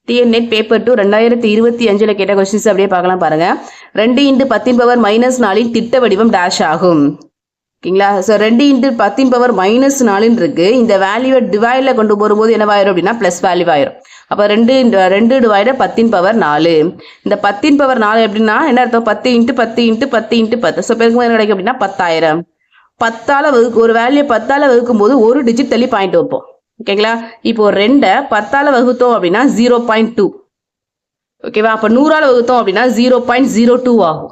டிஎன்நெட் paper 2 2025 கேட்ட questions அப்படியே பார்க்கலாம் பாருங்க. 2 × 10⁻⁻4 திட்ட வடிவம் டேஷ் ஆகும். ஓகேங்களா? ஸோ 2 × 10⁻⁻4 இருக்கு. இந்த வேல்யூவை டிவைடில் கொண்டு போகும்போது என்னவாயிரும் அப்படின்னா ப்ளஸ் வேல்யூ ஆயிரும். அப்போ 2 டிவைடட் 10⁻4. இந்த 10⁻4 எப்படின்னா என்ன அர்த்தம்? 10 × 10 × 10 × 10. ஸோ பெருக்கும்போது என்ன கிடைக்கும் அப்படின்னா 10,000. 10ஆல் ஒரு வேல்யூ 10ஆல் வகுக்கும் போது ஒரு டிஜிட் தள்ளி பாயிண்ட் வைப்போம். ஓகேங்களா? இப்போ 2 10ஆல் வகுத்தோம் அப்படின்னா 0.2. ஓகேவா? அப்போ 100ஆல் வகுத்தோம் அப்படின்னா 0.02 ஆகும்.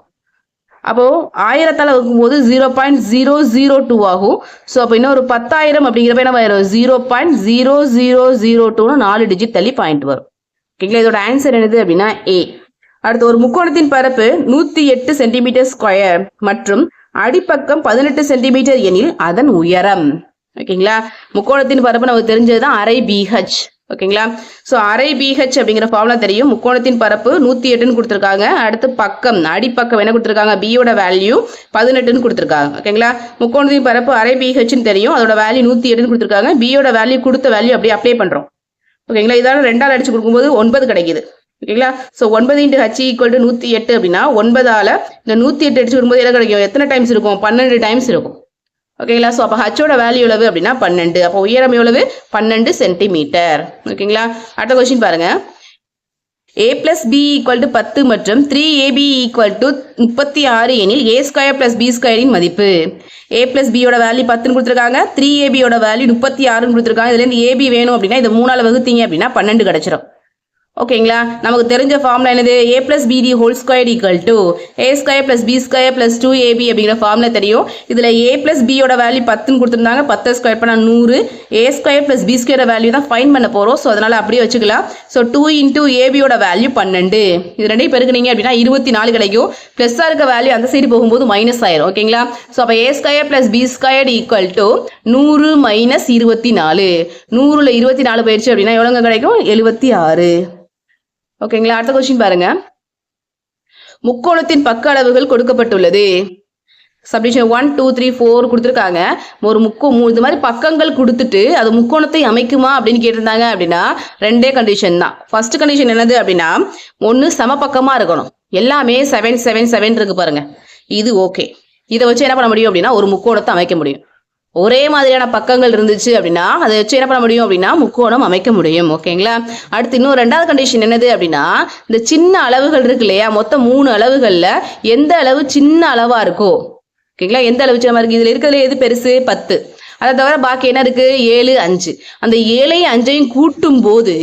அப்போ 1000ஆல் வகுக்கும்போது 0.002 ஆகும். ஸோ அப்போ இன்னும் ஒரு 10,000 அப்படிங்கிறப்ப என்ன வரும்? 0.0002 4 டிஜிட் தள்ளி பாயிண்ட் வரும். ஓகேங்களா? இதோட ஆன்சர் என்னது அப்படின்னா ஏ. அடுத்து ஒரு முக்கோணத்தின் பரப்பு 108 cm² மற்றும் அடிப்பக்கம் 18 cm எனில் அதன் உயரம். ஓகேங்களா? முக்கோணத்தின் பரப்பு நமக்கு தெரிஞ்சதுதான் அரை BH. ஓகேங்களா? ஸோ அரை BH அப்படிங்கிற ஃபார்முலா தெரியும். முக்கோணத்தின் பரப்பு 108ன்னு கொடுத்துருக்காங்க. அடுத்து பக்கம் அடிப்பக்கம் என்ன கொடுத்துருக்காங்க? பியோட வேல்யூ 18ன்னு கொடுத்துருக்காங்க. ஓகேங்களா? முக்கோணத்தின் பரப்பு அரை BHன்னு தெரியும். அதோட வேல்யூ 108ன்னு கொடுத்துருக்காங்க. பியோட வேல்யூ கொடுத்த வேல்யூ அப்படியே அப்ளை பண்ணுறோம். ஓகேங்களா? இதால 2ஆல் அடிச்சு கொடுக்கும்போது 9 கிடைக்குது. ஓகேங்களா? ஸோ 9 × H = 108 அப்படின்னா 9ஆல் இந்த 108 அடிச்சு வரும்போது என்ன கிடைக்கும்? எத்தனை டைம்ஸ் இருக்கும்? 12 டைம்ஸ் இருக்கும். ஓகேங்களா? ஸோ அப்போ ஹச்சோட வேல்யூ எவ்வளவு அப்படின்னா 12. அப்போ உயரம் எவ்வளவு? 12 சென்டிமீட்டர். ஓகேங்களா? அடுத்த கொஸ்டின் பாருங்க. a + b = 10 மற்றும் 3ab = 36 எனில் a² + b² இன் மதிப்பு. a + b யோட வேல்யூ 10ன்னு கொடுத்துருக்காங்க. 3ab யோட வேல்யூ 36ன்னு கொடுத்துருக்காங்க. இதுலேருந்து ab வேணும் அப்படின்னா இதை 3ஆல் வகுத்தீங்க அப்படின்னா 12 கிடைச்சிடும். ஓகேங்களா? நமக்கு தெரிஞ்ச ஃபார்முலா என்னது? a + b² = a² + b² + 2ab அப்படிங்கிற ஃபார்முலா தெரியும். இதில் a + b யோட வேல்யூ 10ன்னு கொடுத்துருந்தாங்க. 10 ஸ்கொயர் பண்ணால் 100. a² + b² வேல்யூ தான் ஃபைன் பண்ண போகிறோம். ஸோ அதனால் அப்படியே வச்சுக்கலாம். ஸோ 2 × ab யோட வேல்யூ 12. இது ரெண்டையும் பெருக்குனீங்க அப்படின்னா 24 கிடைக்கும். ப்ளஸ்ஸாக இருக்க வேல்யூ அந்த சைடு போகும்போது மைனஸ் ஆயிரும். ஓகேங்களா? ஸோ அப்போ a² + b² = 100 - 24. 100ல் 24 போயிடுச்சு அப்படின்னா எவ்வளோங்க கிடைக்கும்? 76. ஓகேங்களா? அடுத்த கொஸ்டின் பாருங்க. முக்கோணத்தின் பக்க அளவுகள் கொடுக்கப்பட்டுள்ளது. சப்டிவிஷன் 1 2 3 4 கொடுத்துருக்காங்க. ஒரு இது மாதிரி பக்கங்கள் கொடுத்துட்டு அது முக்கோணத்தை அமைக்குமா அப்படின்னு கேட்டிருந்தாங்க அப்படின்னா 2 கண்டிஷன் தான். ஃபர்ஸ்ட் கண்டிஷன் என்னது அப்படின்னா ஒன்று சமபக்கமாக இருக்கணும். எல்லாமே 7 7 7 இருக்கு பாருங்க. இது ஓகே. இதை வச்சு என்ன பண்ண முடியும் அப்படின்னா ஒரு முக்கோணத்தை அமைக்க முடியும். ஒரே மாதிரியான பக்கங்கள் இருந்துச்சு அப்படின்னா அதை வச்சு என்ன பண்ண முடியும் அப்படின்னா முக்கோணம் அமைக்க முடியும். ஓகேங்களா? அடுத்து இன்னும் 2வது கண்டிஷன் என்னது அப்படின்னா இந்த சின்ன அளவுகள் இருக்கு இல்லையா? மொத்தம் 3 அளவுகளில் எந்த அளவு சின்ன அளவா இருக்கோ, ஓகேங்களா, எந்த அளவு சின்னமா இருக்கு? இதில் இருக்கிறதுல எது பெருசு? 10. அதை தவிர பாக்கி என்ன இருக்கு? 7 5. அந்த 7ஐயும் 5ஐயும் கூட்டும் போது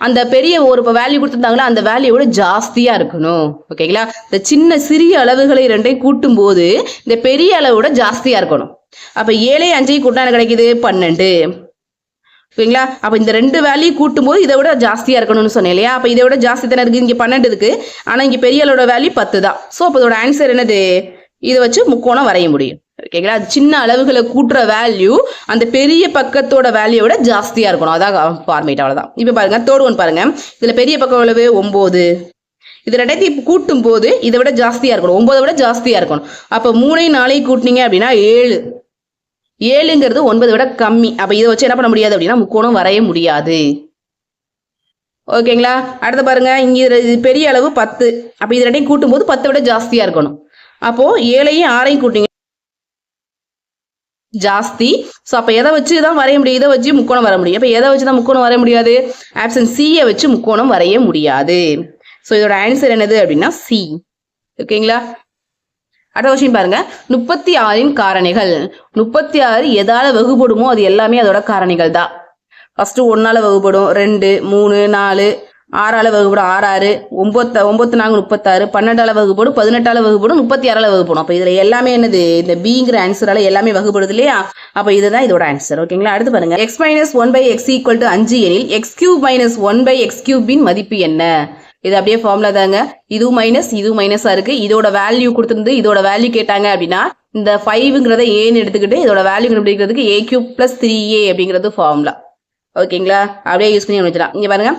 அந்த பெரிய ஒரு வேல்யூ கொடுத்துருந்தாங்களா அந்த வேல்யூவோட ஜாஸ்தியா இருக்கணும். ஓகேங்களா? இந்த சின்ன சிறிய அளவுகளை 2ஐயும் கூட்டும் போது இந்த பெரிய அளவோட ஜாஸ்தியா இருக்கணும். அப்ப 7ஐயும் 5ஐயும் கூட்டினா என்ன கிடைக்குது? 12. ஓகேங்களா? அப்ப இந்த 2 வேல்யூ கூட்டும் போது இதை விட ஜாஸ்தியா இருக்கணும்னு சொன்னேன் இல்லையா? அப்ப இதை விட ஜாஸ்தி தானே இருக்கு. இங்க 12 இருக்கு. ஆனா இங்க பெரிய அளவோட வேல்யூ 10 தான். ஸோ அப்போ இதோட ஆன்சர் என்னது? இதை வச்சு முக்கோணம் வரைய முடியும். ஓகேங்களா? அது சின்ன அளவுகளை கூட்டுற வேல்யூ அந்த பெரிய பக்கத்தோட வேல்யூவோட ஜாஸ்தியா இருக்கணும். அதான் ஃபார்மேட். அவ்வளவுதான். இப்ப பாருங்க, தேர்ட் ஒன் பாருங்க. இதுல பெரிய பக்கம் எவ்வளவு? 9. இது 2ஐயும் கூட்டும் போது இதை விட ஜாஸ்தியா இருக்கணும். 9ஐ விட ஜாஸ்தியா இருக்கணும். அப்ப 3ஐயும் 4ஐயும் கூட்டினீங்க அப்படின்னா 7. 7ங்கிறது 9 விட கம்மி. அப்ப இதை வச்சு என்ன பண்ண முடியாது அப்படின்னா முக்கோணம் வரைய முடியாது. ஓகேங்களா? அடுத்து பாருங்க, இங்க இது பெரிய அளவு 10. அப்ப இது 2ஐயும் கூட்டும் போது 10 விட ஜாஸ்தியா இருக்கணும். அப்போ 7ஐயும் 6ஐயும் கூட்டிங்க ஜாஸ்தி. ஸோ அப்போ எதை வச்சு தான் வரைய முடியும்? இதை வச்சு முக்கோணம் வர முடியும். அப்போ எதை வச்சு தான் முக்கோணம் வரைய முடியாது? ஆப்ஷன் சியை வச்சு முக்கோணம் வரைய முடியாது. ஸோ இதோட ஆன்சர் என்னது அப்படின்னா சி. ஓகேங்களா? அடுத்த கொஸ்டின் பாருங்க. 36இன் காரணிகள். 36 எதால வகுப்படுமோ அது எல்லாமே அதோட காரணிகள் தான். ஃபர்ஸ்ட் 1ஆல வகுப்படும், 2 3 4, 6ஆல வகுப்படும் 6 6 9 9 4 36, 12ஆல வகுப்படும், 18ஆல வகுப்படும், 36ஆல வகுப்படும். அப்போ இதுல எல்லாமே என்னது? இந்த பிங்கிற ஆன்சரால எல்லாமே வகுப்படுது இல்லையா? அப்போ இதுதான் இதோட ஆன்சர். ஓகேங்களா? அடுத்து பாருங்க. x - 1/x = 5 எனில் x³ - 1/x³ இன் மதிப்பு என்ன? இது அப்படியே ஃபார்முலா தாங்க. இதுவும் மைனஸ் இதுவும் மைனஸா இருக்கு. இதோட வேல்யூ கொடுத்துருந்து இதோட வேல்யூ கேட்டாங்க அப்படின்னா இந்த 5ங்கிறத ஏன்னு எடுத்துக்கிட்டு இதோட வேல்யூ கண்டுபிடிக்கிறதுக்கு a³ + 3a அப்படிங்கிறது ஃபார்முலா. ஓகேங்களா? அப்படியே யூஸ் பண்ணி வச்சுக்கலாம். இங்க பாருங்க,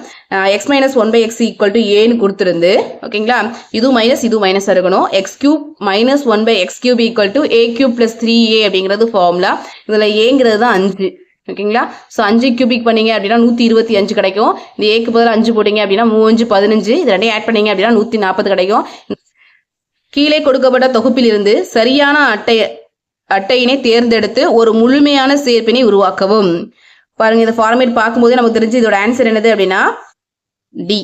x - 1/x = aன்னு கொடுத்துருந்து, ஓகேங்களா, இதுவும் மைனஸ் இருக்கணும். x³ - 1/x³ = a³ + 3a அப்படிங்கிறது ஃபார்முலா. இதுல ஏங்கிறது தான் 5. ஓகேங்களா. ஸோ 5 கியூபிக் பண்ணீங்க அப்படின்னா 125 கிடைக்கும். இந்த ஏக்கு பதில் 5 போட்டீங்க அப்படின்னா 3 15, இது ரெண்டையும் ஆட் பண்ணீங்க அப்படின்னா 140 கிடைக்கும். கீழே கொடுக்கப்பட்ட தொகுப்பிலிருந்து சரியான அட்டையினை தேர்ந்தெடுத்து ஒரு முழுமையான சேர்ப்பினை உருவாக்கவும். பாருங்க, இந்த ஃபார்மேட் பார்க்கும்போது நமக்கு தெரிஞ்சு இதோட ஆன்சர் என்னது அப்படின்னா டி.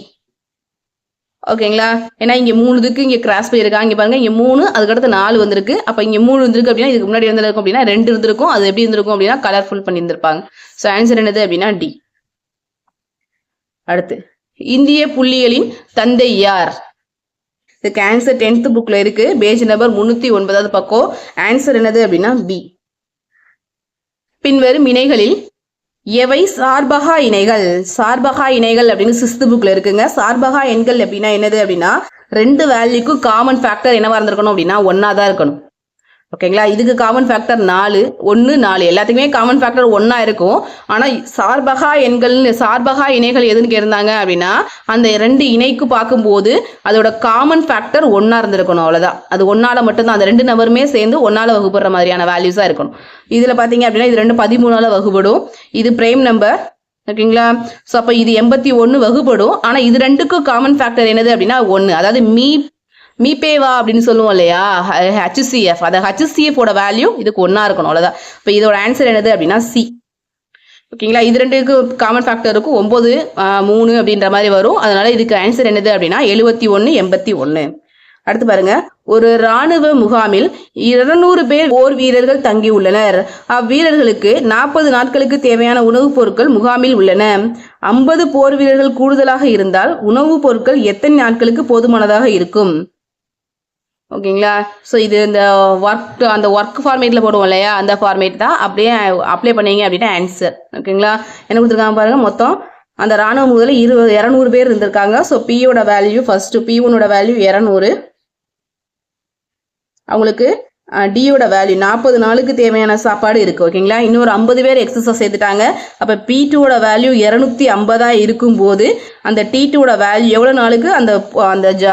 ஓகேங்களா. ஏன்னா இங்க 3 இதுக்கு இங்க கிராஸ் பண்ணியிருக்காங்க. இங்க பாருங்க, இங்க 3, அதுக்கடுத்து 4 வந்திருக்கு. அப்ப இங்க 3 இருந்திருக்கு அப்படின்னா இதுக்கு முன்னாடி இருந்திருக்கும் அப்படின்னா 2 இருந்திருக்கும். அது எப்படி இருந்திருக்கும் அப்படின்னா கலர்ஃபுல் பண்ணியிருந்திருப்பாங்க. ஸோ ஆன்சர் என்னது அப்படின்னா டி. அடுத்து, இந்திய புள்ளிகளின் தந்தை யார்? இதுக்கு ஆன்சர் 10th புக்ல இருக்கு, பேஜ் நம்பர் 309வது பக்கம். ஆன்சர் என்னது அப்படின்னா பி. பின்வரும் இணைகளில் எவை சார்பகா இணைகள்? சார்பகா இணைகள் அப்படின்னு 6th புக்ல இருக்குங்க. சார்பகா எண்கள் அப்படின்னா என்னது அப்படின்னா 2 வேல்யூக்கும் காமன் ஃபேக்டர் என்னவா இருந்திருக்கணும் அப்படின்னா 1 தான் இருக்கணும். ஓகேங்களா. இதுக்கு காமன் ஃபேக்டர் 4, 1, 4 எல்லாத்துக்குமே காமன் ஃபேக்டர் 1 இருக்கும். ஆனா சார்பகா எண்கள்னு சார்பகா இணைகள் எதுன்னு கேட்டிருந்தாங்க அப்படின்னா அந்த 2 இணைக்கு பார்க்கும்போது அதோட காமன் ஃபேக்டர் 1 இருந்திருக்கணும். அவ்வளவுதான். அது 1 மட்டும்தான். அந்த 2 நம்பருமே சேர்ந்து 1 வகுப்படுற மாதிரியான வேல்யூஸா இருக்கணும். இதுல பாத்தீங்க அப்படின்னா இது 2 13 வகுப்படும். இது பிரைம் நம்பர். ஓகேங்களா. ஸோ அப்போ இது 81 வகுப்படும். ஆனா இது 2க்கும் காமன் ஃபேக்டர் என்னது அப்படின்னா 1. அதாவது மீபேவா அப்படின்னு சொல்லுவோம் இல்லையா, ஹெச்சிஎஃப். அந்த ஹெச்சிஎஃப் ஓட வேல்யூ இதுக்கு 1 இருக்கணும். அவ்வளவுதான். இப்போ இதோட ஆன்சர் என்னது அப்படின்னா சி. ஓகேங்களா. இது 2க்கு காமன் ஃபேக்டர் இருக்கும் 9, 3 அப்படின்ற மாதிரி வரும். அதனால இதுக்கு ஆன்சர் என்னது அப்படின்னா 71, 81. அடுத்து பாருங்க, ஒரு ராணுவ முகாமில் 200 பேர் போர் வீரர்கள் தங்கி உள்ளனர். அவ்வீரர்களுக்கு 40 நாட்களுக்கு தேவையான உணவுப் பொருட்கள் முகாமில் உள்ளன. 50 போர் வீரர்கள் கூடுதலாக இருந்தால் உணவுப் பொருட்கள் எத்தனை நாட்களுக்கு போதுமானதாக இருக்கும்? ஓகேங்களா. ஸோ இது இந்த ஒர்க் ஃபார்மேட்டில் போடுவோம் இல்லையா, அந்த ஃபார்மேட் தான். அப்படியே அப்ளை பண்ணீங்க அப்படின்னா ஆன்சர். ஓகேங்களா. என்ன கொடுத்துருக்காங்க பாருங்க, மொத்தம் அந்த ராணுவ முதல்ல 200 பேர் இருந்திருக்காங்க. ஸோ பியோட வேல்யூ ஃபர்ஸ்ட், P1ஓட வேல்யூ 200. அவங்களுக்கு டியோட வேல்யூ 40 நாளுக்கு தேவையான சாப்பாடு இருக்கு. ஓகேங்களா. இன்னொரு 50 பேர் எக்ஸஸா சேர்த்துட்டாங்க. அப்ப P2ஓட வேல்யூ 250 இருக்கும்போது அந்த T2ஓட வேல்யூ எவ்வளவு நாளுக்கு அந்த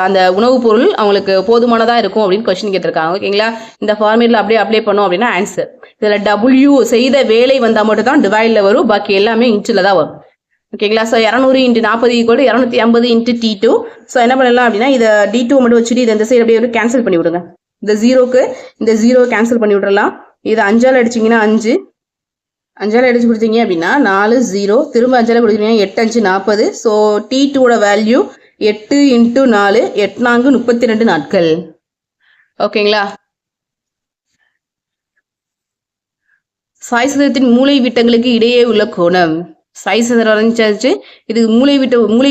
அந்த உணவுப் பொருள் அவங்களுக்கு போதுமானதா இருக்கும் அப்படின்னு கொஸ்டின் கேட்டிருக்காங்க. ஓகேங்களா. இந்த ஃபார்மேட்ல அப்படியே அப்ளை பண்ணோம் அப்படின்னா ஆன்சர். இதுல W செய்த வேலை வந்தா மட்டும் தான் டிவைட்ல வரும், பாக்கி எல்லாமே இன்ச்சுல தான் வரும். ஓகேங்களா. So 200 × 40 = 250 × T2. ஸோ என்ன பண்ணலாம் அப்படின்னா இதை D2 மட்டும் வச்சுட்டு இதை இந்த சைடு அப்படியே கேன்சல் பண்ணி விடுங்க. இந்த 0க்கு இந்த 0 கேன்சல் பண்ணி விட்டுறலாம். இது 5ஆல் அடிச்சிங்கன்னா 5, 5ஆல் அடிச்சு கொடுத்தீங்க அப்படின்னா 4, 0, திரும்ப 5ஆல் கொடுத்தீங்கன்னா 8, 5, 40. ஸோ T2ஓட வேல்யூ 8 × 4, 8 4 32 நாட்கள். ஓகேங்களா. சாய் சதுரத்தின் மூலை விட்டங்களுக்கு இடையே உள்ள கோணம். சாய் சதுரம் வரைஞ்சாச்சு. இது மூலை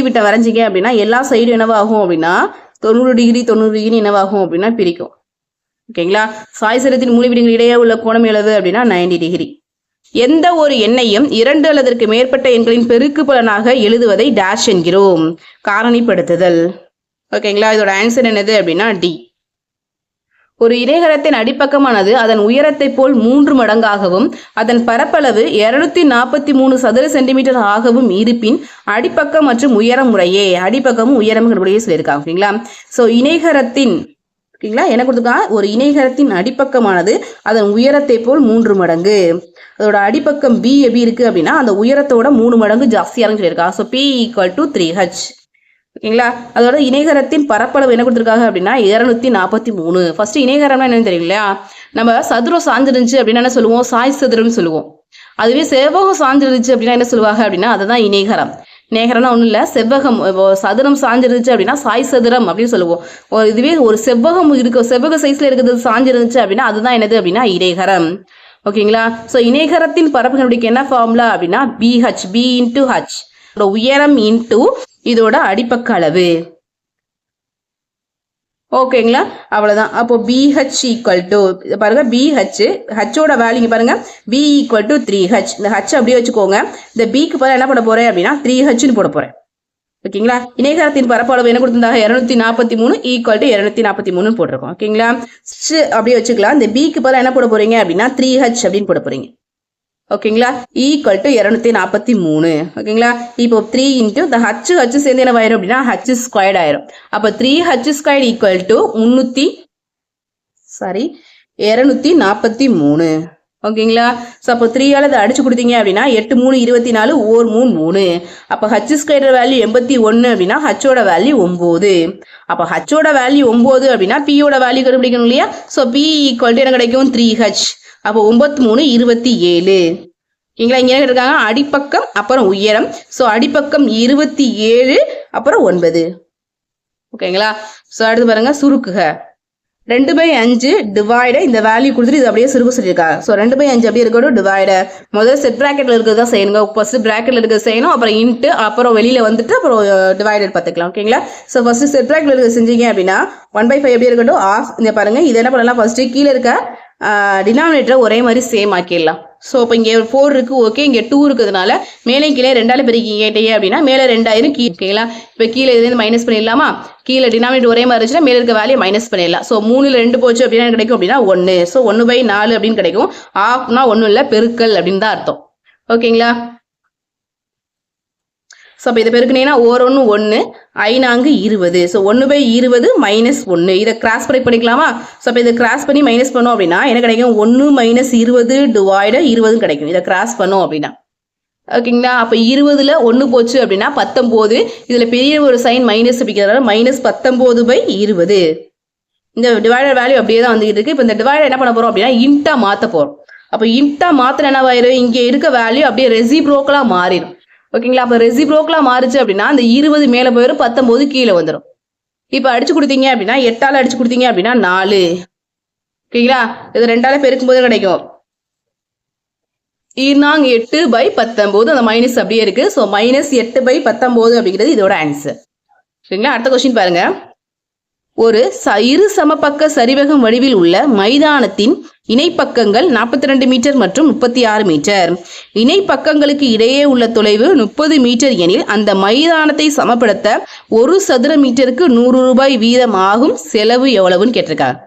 விட்ட வரைஞ்சிங்க அப்படின்னா எல்லா சைடும் என்னவாகும் அப்படின்னா 90 டிகிரி 90 டிகிரி என்னவாகும் அப்படின்னா பிரிக்கும். ஓகேங்களா. சாய் சதுரத்தின் மூலை விட்டங்களுக்கு இடையே உள்ள கோணம் எவ்வளவு அப்படின்னா 90 டிகிரி. எந்த ஒரு எண்ணையும் 2 அல்லது அதற்கு மேற்பட்ட எண்களின் பெருக்கு பலனாக எழுதுவதை டேஷ் என்கிறோம்? காரணிப்படுத்துதல். ஓகேங்களா. இதோட ஆன்சர் என்னது அப்படின்னா டி. ஒரு இணைகரத்தின் அடிப்பக்கமானது அதன் உயரத்தை போல் 3 மடங்காகவும் அதன் பரப்பளவு 243 சதுர சென்டிமீட்டர் ஆகவும் இருப்பின் அடிப்பக்கம் மற்றும் உயரம் முறையே. அடிப்பக்கமும் உயரம் சொல்லியிருக்காங்க. ஓகேங்களா. ஸோ இணைகரத்தின் ஓகேங்களா என்ன கொடுத்துருக்காங்க, ஒரு இணைகரத்தின் அடிப்பக்கமானது அதன் உயரத்தை போல் 3 மடங்கு. அதோட அடிப்பக்கம் B எப்படி இருக்கு அப்படின்னா அந்த உயரத்தோட 3 மடங்கு ஜாஸ்தியானு சொல்லியிருக்காங்க. So P = 3H. ஓகேங்களா. அதோட இணைகரத்தின் பரப்பளவு என்ன கொடுத்துருக்காங்க அப்படின்னா 243. ஃபர்ஸ்ட் இணைகரம்னா என்னன்னு தெரியலையா, நம்ம சதுரம் சார்ந்துருந்துச்சு அப்படின்னா என்ன சொல்லுவோம், சாய் சதுரம்னு சொல்லுவோம். அதுவே செவ்வகம் சார்ந்துருந்துச்சு அப்படின்னா என்ன சொல்லுவாங்க அப்படின்னா அதுதான் இணைகரம். நேகரம்னா ஒன்றும் இல்லை, செவ்வகம். சதுரம் சாஞ்சிருந்துச்சு அப்படின்னா சாய் சதுரம் அப்படின்னு சொல்லுவோம். இதுவே ஒரு செவ்வகம் செவ்வக சைஸ்ல இருக்கிறது சாஞ்சிருந்துச்சு அப்படின்னா அதுதான் என்னது அப்படின்னா இணைகரம். ஓகேங்களா. ஸோ இணைகரத்தின் பரப்பு கண்டுபிடிக்க என்ன ஃபார்முலா அப்படின்னா BH, B × H. உயரம் இன்ட்டு இதோட அடிப்பக்க அளவு. ஓகேங்களா. அவ்வளவுதான். அப்போ BH = பாருங்க, BH ஹச்சோட வேல்யூ பாருங்க, B = 3H. இந்த H அப்படியே வச்சுக்கோங்க. இந்த Bக்கு பதிலா என்ன பண்ண போறேன் அப்படின்னா 3Hன்னு போட போறேன். ஓகேங்களா. இணைகரத்தின் பரப்பளவு என்ன கொடுத்திருந்தாங்க 243 = 243 போட்டிருக்கோம். ஓகேங்களா. அப்படியே வச்சுக்கலாம். இந்த Bக்கு பதிலா என்ன போட போறீங்க அப்படின்னா 3H அப்படின்னு போட போறீங்க. ஓகேங்களா. = 243. ஓகேங்களா. இப்போ 3 × இந்த H சேர்ந்து என்ன ஆயிரும் அப்படின்னா H² ஆயிரும். அப்ப 3H² = 243. ஓகேங்களா? ஸோ அப்போ 3ஆல் அதை அடிச்சு கொடுத்தீங்க அப்படின்னா 8 3 24 ஓர் 3 3. அப்போ ஹச் ஸ்கொயரோட வேல்யூ 81 அப்படின்னா ஹச்சோட வேல்யூ 9. அப்போ ஹச்சோட வேல்யூ 9 அப்படின்னா பியோட வேல்யூ கண்டுபிடிக்கணும் இல்லையா? ஸோ பி ஈக்குவல் டு என்ன கிடைக்கும்? 3h. அப்போ 9 3 27. ஓகேங்களா? இங்கே என்ன இருக்காங்க? அடிப்பக்கம் அப்புறம் உயரம். ஸோ அடிப்பக்கம் 27 அப்புறம் 9. ஓகேங்களா? ஸோ அடுத்து பாருங்க, சுருக்குக 2/5 டிவைடர் இந்த வேல்யூ கொடுத்துட்டு இது அப்படியே சுருக்க சொல்லியிருக்காங்க. ஸோ 2/5 அப்படியே இருக்கட்டும், டிவைடர் முதல்ல செட் ப்ராக்கெட்ல இருக்கிறது தான் செய்யணுங்க. ஃபர்ஸ்ட் ப்ராக்கெட்ல இருக்கிறது செய்யணும், அப்புறம் இன்ட்டு, அப்புறம் வெளியில வந்துட்டு அப்புறம் டிவைடர் பார்த்துக்கலாம். ஓகேங்களா? ஸோ ஃபர்ஸ்ட் செட் ப்ராக்கெட்ல இருக்கிறது செஞ்சீங்க அப்படின்னா 1/5 எப்படி இருக்கட்டும், ஆஃப். இந்த பாருங்க, இது என்ன பண்ணலாம்? ஃபர்ஸ்ட் கீழே இருக்க டினாமினேட்டரை ஒரே மாதிரி சேம் ஆக்கிடலாம். ஸோ இப்போ இங்கே 4 இருக்கு, ஓகே, இங்கே 2 இருக்கிறதுனால மேலே கீழே 2ஆல் பெருக்கிட்டீங்க அப்படின்னா மேலே 2000 கீழே. ஓகேங்களா? இப்போ கீழே இதுலேருந்து மைனஸ் பண்ணிடலாமா? கீழே டினாமினேட்டர் ஒரே மாதிரி இருந்துச்சுன்னா மேலே இருக்க வேல்யூ மைனஸ் பண்ணிடலாம். ஸோ 3ல் 2 போச்சு அப்படின்னா கிடைக்கும் அப்படின்னா 1. ஸோ 1/4 அப்படின்னு கிடைக்கும். ஆஃப்னா ஒன்றும் இல்லை, பெருக்கல் அப்படின்னு தான் அர்த்தம். ஓகேங்களா? ஸோ அப்போ இதை பெருக்குனீங்கன்னா 1 1 5 20. ஸோ 1/20 -1. இதை கிராஸ் பண்ணிக்கலாமா? ஸோ அப்போ இதை கிராஸ் பண்ணி மைனஸ் பண்ணோம் அப்படின்னா என்ன கிடைக்கும்? 1 - 20 டிவைடர் 20 கிடைக்கும். இதை கிராஸ் பண்ணோம் அப்படின்னா. ஓகேங்களா? அப்போ 20ல் 1 போச்சு அப்படின்னா 19. இதில் பெரிய ஒரு சைன் மைனஸ் அப்படிங்கிறதுனால -19/20. இந்த டிவைடர் வேல்யூ அப்படியே தான் வந்துகிட்டு இருக்கு. இப்போ இந்த டிவைடர் என்ன பண்ண போறோம் அப்படின்னா இன்ட்டா மாற்ற போறோம். அப்போ இன்ட்டா மாத்திர என்னவாயிரும்? இங்கே இருக்க வேல்யூ அப்படியே ரெசிப்ரோக்கலா மாறிடும். ஓகேங்களா? அப்போ ரெசிப்ரோக்கலா மாறுச்சு அப்படின்னா அந்த 20 மேலே போயிடும், 19 கீழே வந்துடும். இப்போ அடிச்சு கொடுத்தீங்க அப்படின்னா 8ஆல் அடிச்சு கொடுத்தீங்க அப்படின்னா 4. ஓகேங்களா? இது 2ஆல் பெருக்கும் போது கிடைக்கும் 8/19. அந்த மைனஸ் அப்படியே இருக்கு. ஸோ -8/19 அப்படிங்கிறது இதோட ஆன்சர். சரிங்களா? அடுத்த கொஸ்டின் பாருங்க. ஒரு இரு சமபக்க சரிவகம் வடிவில் உள்ள மைதானத்தின் இணைப்பக்கங்கள் 42 மீட்டர் மற்றும் 36 மீட்டர். இணைப்பக்கங்களுக்கு இடையே உள்ள தொலைவு 30 மீட்டர் எனில் அந்த மைதானத்தை சமப்படுத்த 1 சதுர மீட்டருக்கு 100 ரூபாய் வீதம் ஆகும் செலவு எவ்வளவுன்னு கேட்டிருக்காங்க.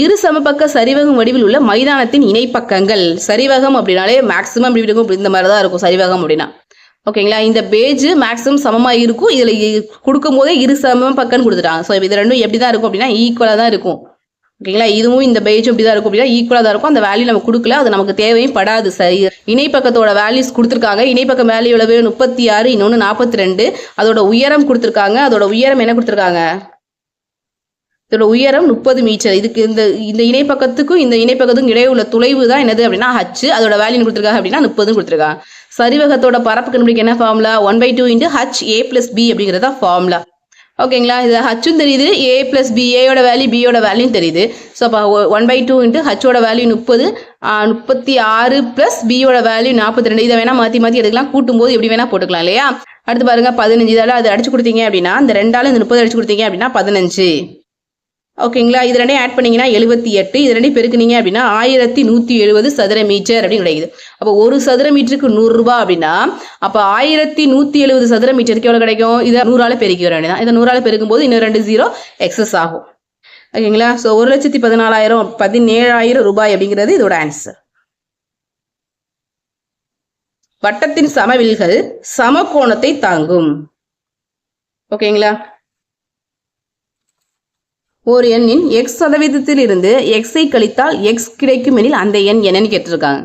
இரு சமபக்க சரிவகம் வடிவில் உள்ள மைதானத்தின் இணைப்பக்கங்கள். சரிவகம் அப்படின்னாலே மேக்சிமம் இப்படி இருக்கும், இந்த மாதிரி தான் இருக்கும் சரிவகம் அப்படின்னா. ஓகேங்களா? இந்த பேஜ் மேக்ஸிமம் சமமாக இருக்கும். இதில் கொடுக்கும் போதே இரு சம பக்கம்னு கொடுத்துட்டாங்க. ஸோ இது ரெண்டும் எப்படி தான் இருக்கும் அப்படின்னா ஈக்குவலாக தான் இருக்கும். ஓகேங்களா? இதுவும் இந்த பேஜும் இப்படி தான் இருக்கும் அப்படின்னா ஈக்குவலாக தான் இருக்கும். அந்த வேல்யூ நம்ம கொடுக்கல, அது நமக்கு தேவையும் படாது. சரி, இணைப்பக்கத்தோட வேல்யூஸ் கொடுத்துருக்காங்க. இணைப்பக்கம் வேல்யூ எவ்வளவு? 36, இன்னொன்று 42. அதோட உயரம் கொடுத்துருக்காங்க. அதோட உயரம் என்ன கொடுத்துருக்காங்க? இதோட உயரம் 30 மீட்டர். இதுக்கு இந்த இணைப்பக்கத்துக்கும் இந்த இணைப்பக்கத்துக்கும் இடையே உள்ள தொலைவு தான் என்னது அப்படின்னா h. அதோட வேல்யூ கொடுத்துருக்காங்க அப்படின்னா 30 கொடுத்துருக்காங்க. சரிவகத்தோட பரப்பு கண்டுபிடிக்க என்ன ஃபார்முலா? 1/2 × h a + b அப்படிங்கிறதா ஃபார்முலா. ஓகேங்களா? இது ஹச்சும் தெரியுது, a + b, ஏயோட வேல்யூ பியோட வேல்யூ தெரியுது. ஸோ அப்போ 1/2 × ஹச்சோட வேல்யூ 30, 36 + பியோட வேல்யூ 42. இதை வேணா மாற்றி மாற்றி எடுக்கலாம், கூட்டும் போது எப்படி வேணா போட்டுக்கலாம் இல்லையா? அடுத்து பாருங்க 15. இதால் அது அடிச்சு கொடுத்தீங்க அப்படின்னா இந்த 2ஆல் இந்த 30 அடிச்சு கொடுத்தீங்க அப்படின்னா 15. ஓகேங்களா? இது ரெண்டையும் ஆட் பண்ணீங்கன்னா 78. இது ரெண்டையும் பெருக்குனீங்க அப்படின்னா 1170 சதுர மீட்டர் அப்படின்னு கிடைக்குது. அப்போ 1 சதுர மீட்டருக்கு 100 ரூபாய் அப்படின்னா அப்போ 1170 சதுர மீட்டருக்கு எவ்வளோ கிடைக்கும்? இதை 100ஆல் பெருக்கி வர வேண்டியதான். இதை 100ஆல் பெருக்கும் போது இன்னும் 2 0 எக்ஸஸ் ஆகும். ஓகேங்களா? ஸோ 1,14,000 ரூபாய் அப்படிங்கிறது இதோட ஆன்சர். வட்டத்தின் சமவில்கள் சமகோணத்தை தாங்கும். ஓகேங்களா? ஒரு எண்ணின் x சதவீதத்தில் இருந்து x கழித்தால் x கிடைக்கும் எனில் அந்த எண் என்னன்னு கேட்டிருக்காங்க.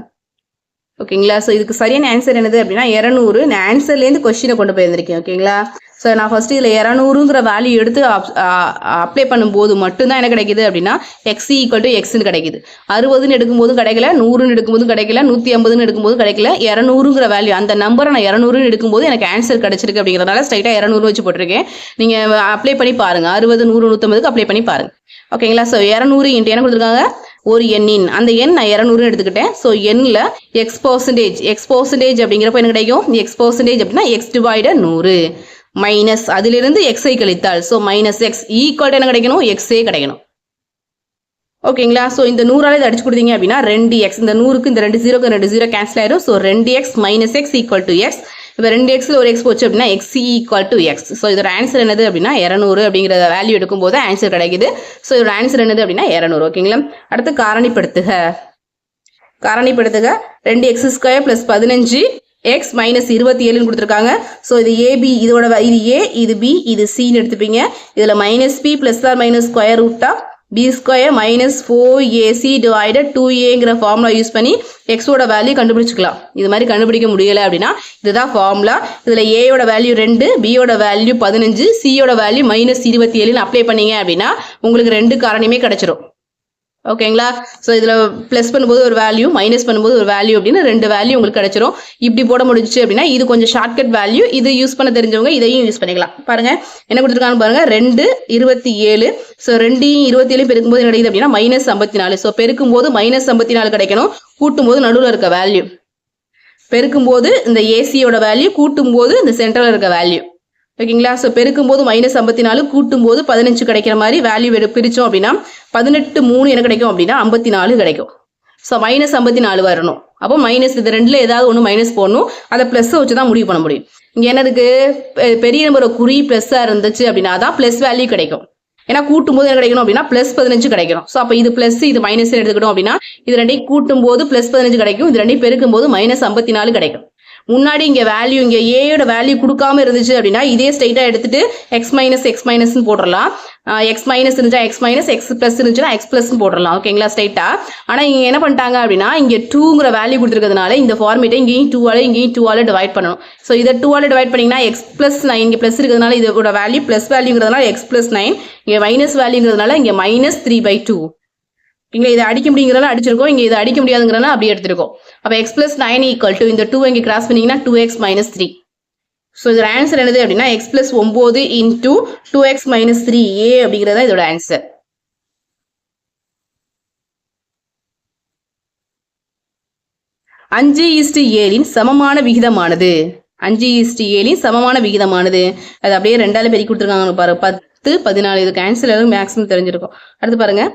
ஓகேங்களா? ஸோ இதுக்கு சரியான ஆன்சர் என்னது அப்படின்னா 200. நான் ஆன்சர்லேருந்து கொஸ்டினை கொண்டு போயிருந்திருக்கேன். ஓகேங்களா? ஸோ நான் ஃபர்ஸ்ட் இதில் 200ங்கிற வேல்யூ எடுத்து அப்ளை பண்ணும்போது மட்டும்தான் என்ன கிடைக்குது அப்படின்னா x = xன்னு கிடைக்குது. 60ன்னு எடுக்கும்போதும் கிடைக்கல, 100ன்னு எடுக்கும்போதும் கிடைக்கல, 150ன்னு எடுக்கும்போதும் கிடைக்கல. 200ங்கிற வேல்யூ அந்த நம்பரை நான் 200ன்னு எடுக்கும்போது எனக்கு ஆன்சர் கிடைச்சிருக்கு அப்படிங்கிறதுனால ஸ்ட்ரைட்டாக 200 வச்சு போட்டிருக்கேன். நீங்கள் அப்ளை பண்ணி பாருங்க. 60, 100, 150க்கு அப்ளை பண்ணி பாருங்க. ஓகேங்களா? ஸோ 200 × என்ன கொடுத்துருக்காங்க? ஒரு எண்ணின் அந்த எண் நான் 200 எடுத்துக்கிட்டேன். ஸோ எண்ணில் x% அப்படிங்கிறப்ப என்ன கிடைக்கும்? x% அப்படின்னா x / 100 மைனஸ் அதிலிருந்து xஐ கழித்தால் ஸோ -x ஈக்குவல் என்ன கிடைக்கணும்? xஏ கிடைக்கணும். ஓகேங்களா? ஸோ இந்த 100ஆல் இதை அடிச்சு கொடுத்தீங்க அப்படின்னா 2x, இந்த 100க்கு இந்த 2 0க்கு 2 0 கேன்சல் ஆயிடும். So 2x - x = x. இப்போ 2xல ஒரு x போச்சு அப்படின்னா x = x. ஸோ இதோட ஆன்சர் என்னது அப்படின்னா 200 அப்படிங்கிற வேல்யூ எடுக்கும்போது ஆன்சர் கிடைக்குது. ஸோ இதோட ஆன்சர் என்னது அப்படின்னா 200. ஓகேங்களா? அடுத்து காரணிப்படுத்துக. 2x² + 15 x - 27ன்னு கொடுத்துருக்காங்க. ஸோ இது ab, இது a, இது b, இது cன்னு எடுத்துப்பீங்க. இதில் -p ± √(b) b square minus 4ac divided 2aங்கிற ஃபார்முலா யூஸ் பண்ணி எக்ஸோட வேல்யூ கண்டுபிடிச்சிக்கலாம். இது மாதிரி கண்டுபிடிக்க முடியலை அப்படின்னா இதுதான் ஃபார்முலா. இதில் ஏயோட வேல்யூ 2, பியோட வேல்யூ 15, சியோட வேல்யூ -27 அப்ளை பண்ணீங்க அப்படின்னா உங்களுக்கு 2 காரணியுமே கிடைச்சிரும். ஓகேங்களா? ஸோ இதில் ப்ளஸ் பண்ணும்போது ஒரு வேல்யூ, மைனஸ் பண்ணும்போது ஒரு வேல்யூ அப்படின்னு 2 வேல்யூ உங்களுக்கு கிடைச்சிரும். இப்படி போட முடிஞ்சிச்சு அப்படின்னா இது கொஞ்சம் ஷார்ட்கட் வேல்யூ. இது யூஸ் பண்ண தெரிஞ்சவங்க இதையும் யூஸ் பண்ணிக்கலாம். பாருங்க என்ன கொடுத்துருக்காங்க பாருங்க, 2 27. ஸோ 2 27 பெருக்கும்போது என்ன கிடைக்குது அப்படின்னா -54. ஸோ பெருக்கும்போது -54 கிடைக்கணும். கூட்டும்போது நடுவில் இருக்க வேல்யூ, பெருக்கும்போது இந்த ஏசியோட வேல்யூ, கூட்டும்போது இந்த சென்டரில் இருக்க வேல்யூ. ஓகேங்களா? ஸோ பெருக்கும்போது -54, கூட்டும்போது 15 கிடைக்கிற மாதிரி வேல்யூ பிரித்தோம் அப்படின்னா 18 3 என்ன கிடைக்கும் அப்படின்னா 54 கிடைக்கும். ஸோ -54 வரணும். அப்போ மைனஸ் இது 2ல் ஏதாவது ஒன்று மைனஸ் போடணும். அதை ப்ளஸ் வச்சு தான் முடிவு பண்ண முடியும். இங்கே என்ன இருக்கு, பெரிய நம்பரோட குறி ப்ளஸ்ஸாக இருந்துச்சு அப்படின்னா தான் ப்ளஸ் வேல்யூ கிடைக்கும். ஏன்னா கூட்டும் போது என்ன கிடைக்கணும் அப்படின்னா +15 கிடைக்கணும். ஸோ அப்போ இது பிளஸ் இது மைனஸ் எடுத்துக்கிட்டோம் அப்படின்னா இது ரெண்டையும் கூட்டும் போது +15 கிடைக்கும், இது ரெண்டையும் பெருக்கும் போது -54 கிடைக்கும். முன்னாடி இங்கே வேல்யூ, இங்கே ஏயோட வேல்யூ கொடுக்காம இருந்துச்சு அப்படின்னா இதே ஸ்ட்ரைட்டாக எடுத்துட்டு எக்ஸ் மைனஸ்ன்னு போட்டுடலாம். எக்ஸ் மைனஸ் இருந்துச்சா எக்ஸ் மைனஸ், எக்ஸ் பிளஸ் இருந்துச்சுன்னா எக்ஸ் பிளஸ்ன்னு போட்டுடலாம். ஓகேங்களா? ஸ்ட்ரைட்டாக. ஆனால் இங்கே என்ன பண்ணிட்டாங்க அப்படின்னா இங்கே 2ங்கிற வேல்யூ கொடுத்துருக்கிறதுனால இந்த ஃபார்மேட்டை இங்கேயும் 2ஆல் டிவைட் பண்ணணும். ஸோ இதை 2ஆல் டிவைட் பண்ணிங்கன்னா x+9, இங்கே ப்ளஸ் இருக்கிறதுனால இதோட வேல்யூ ப்ளஸ் வேல்யூங்கிறதுனால x+9, இங்கே மைனஸ் வேல்யூங்கிறதுனால இங்கே -3/2. இங்கே இதை அடிக்க முடியுங்கிறதால அடிச்சிருக்கோம், இங்கே இதை அடிக்க முடியாதுங்கிறதால அப்படியே எடுத்திருக்கோம். அப்போ x+9 = இந்த 2 இங்கே கிராஸ் பண்ணிங்கன்னா 2x - 3. ஸோ இதோட ஆன்சர் என்னது அப்படின்னா x+9 × 2x - 3a அப்படிங்கிறதா இதோட ஆன்சர். அஞ்சு 5:7 சமமான விகிதமானது. 5:7 சமமான விகிதமானது. அது அப்படியே 2ஆல் பெருக்கி கொடுத்துருக்காங்க பாரு, 10 14. இதுக்கு ஆன்சர் எதுவும் மேக்ஸிமம் தெரிஞ்சிருக்கும். அடுத்து பாருங்க,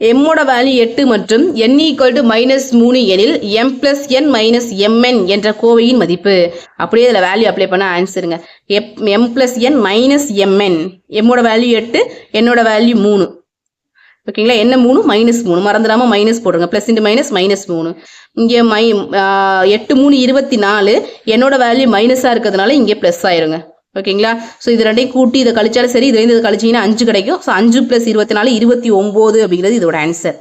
எம்மோட வேல்யூ 8 மற்றும் n = -3 எனில் m + n - mn என்ற கோவையின் மதிப்பு. அப்படியே இதில் வேல்யூ அப்ளை பண்ண ஆன்சருங்க. m + n - mn. எம்மோட வேல்யூ 8, என்னோட வேல்யூ 3. ஓகேங்களா? என்ன 3 -3 மறந்துடாம மைனஸ் போடுங்க. +× -3. இங்கே 8 3 24. என்னோட வேல்யூ மைனஸாக இருக்கிறதுனால இங்கே ப்ளஸ் ஆயிருங்க. ஓகேங்களா? ஸோ இது ரெண்டையும் கூட்டி இதை கழிச்சாலும் சரி, இதுலேருந்து இதை கழிச்சிங்கன்னா 5 கிடைக்கும். ஸோ 5 + 24 29 அப்படிங்கிறது இதோட ஆன்சர்.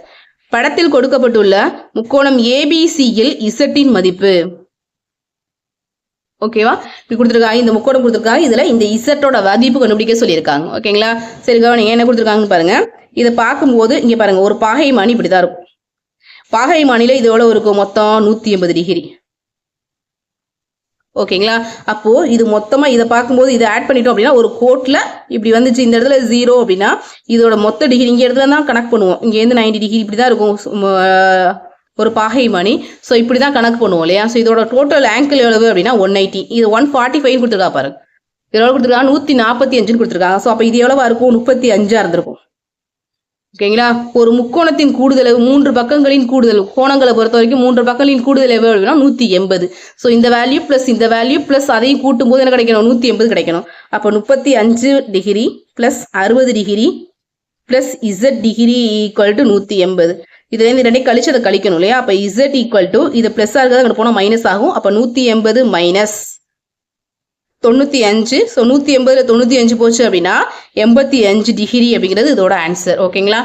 படத்தில் கொடுக்கப்பட்டுள்ள முக்கோணம் ஏபிசியில் இசட்டின் மதிப்பு. ஓகேவா? இப்படி கொடுத்துருக்காங்க, இந்த முக்கோணம் கொடுத்துருக்காங்க. இதில் இந்த இசட்டோட மதிப்பு கண்டுபிடிக்க சொல்லியிருக்காங்க. ஓகேங்களா? சரி கவனிங்க, என்ன கொடுத்துருக்காங்கன்னு பாருங்க. இதை பார்க்கும்போது இங்கே பாருங்க, ஒரு பாகைமானி இப்படி தான் இருக்கும். பாகைமானியில் இது எவ்வளோ இருக்கும், மொத்தம் 180 டிகிரி. ஓகேங்களா? அப்போ இது மொத்தமாக இதை பார்க்கும்போது இதை ஆட் பண்ணிட்டோம் அப்படின்னா ஒரு கோட்டில் இப்படி வந்துச்சு, இந்த இடத்துல 0 அப்படின்னா இதோட மொத்த டிகிரி இங்கே இடத்துல தான் கணக்கு பண்ணுவோம். இங்கேருந்து 90 டிகிரி இப்படி தான் இருக்கும் ஒரு பாகைமானி. ஸோ இப்படி தான் கணக்கு பண்ணுவோம் இல்லையா? ஸோ இதோட டோட்டல் ஆங்கிள் எவ்வளவு அப்படின்னா 180. இது 145 கொடுத்துருக்கா பாருங்க. இதோட கொடுத்துருக்காங்க 145 கொடுத்துருக்காங்க. ஸோ அப்போ இது எவ்வளவா இருக்கும், 35 இருந்திருக்கும். ஓகேங்களா? ஒரு முக்கோணத்தின் கூடுதல், 3 பக்கங்களின் கூடுதல், கோணங்களை பொறுத்த வரைக்கும் 3 பக்கங்களின் கூடுதல் எவ்வளவுனா 180. ஸோ இந்த வேல்யூ ப்ளஸ் இந்த வேல்யூ ப்ளஸ் அதையும் கூட்டும் போது என்ன கிடைக்கணும், 180 கிடைக்கணும். அப்போ 35 degree plus 60 degree plus z degree = 180. இதுலேருந்து ரெண்டையும் கழிச்சு அதை கழிக்கணும் இல்லையா? அப்போ z = இது ப்ளஸ்ஸாக இருக்கிறது அங்கே போனால் மைனஸ் ஆகும். அப்போ 180 மைனஸ் 95. ஸோ 180ல் 95 போச்சு அப்படின்னா 85 டிகிரி அப்படிங்கிறது இதோட ஆன்சர். ஓகேங்களா?